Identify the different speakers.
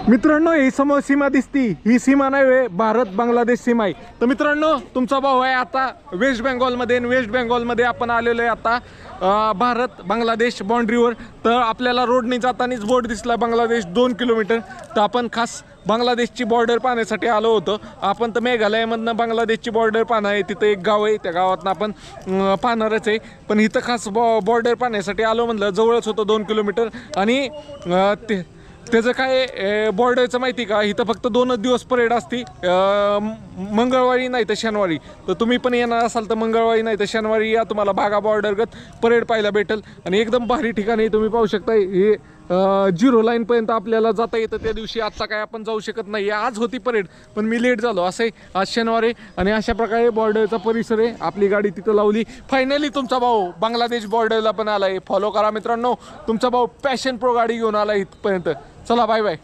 Speaker 1: मित्रांनो ही समोर सीमा दिसती, ही सीमा नाही, भारत बांगलादेश सीमा आहे। तर मित्रांनो तुमचा भाऊ आहे आता वेस्ट बेंगॉलमध्ये, वेस्ट बेंगॉलमध्ये आपण आलेलो आहे आता भारत बांगलादेश बाउंड्रीवर। तर आपल्याला रोडने जातानाच बोर्ड दिसला बांगलादेश 2 किलोमीटर। तर आपण खास बांगलादेशची बॉर्डर पाहण्यासाठी आलो होतो। आपण तर मेघालयमधनं बांगलादेशची बॉर्डर पाहणार आहे, तिथं एक गाव आहे, त्या गावातनं आपण पाहणारच आहे। पण इथं खास बॉर्डर पाहण्यासाठी आलो, म्हणलं जवळच होतं 2 किलोमीटर। आणि त्याचं काय बॉर्डरचं माहिती का, इथं फक्त 2च दिवस परेड असती, मंगळवारी नाही तर शनिवारी। तर तुम्ही पण येणार असाल तर मंगळवारी नाही तर शनिवारी या, तुम्हाला बागा बॉर्डरगत परेड पाहायला भेटेल। आणि एकदम भारी ठिकाणी तुम्ही पाहू शकता, हे 0 लाईनपर्यंत आपल्याला जाता येतं त्या दिवशी। आजचा काय आपण जाऊ शकत नाही, आज होती परेड पण मी लेट झालो, असं आहे आज शनिवारी। आणि अशा प्रकारे बॉर्डरचा परिसर आहे, आपली गाडी तिथं लावली। फायनली तुमचा भाऊ बांगलादेश बॉर्डरला पण आलाय। फॉलो करा मित्रांनो, तुमचा भाऊ पॅशन प्रो गाडी घेऊन आला इथपर्यंत। चला बाय बाय।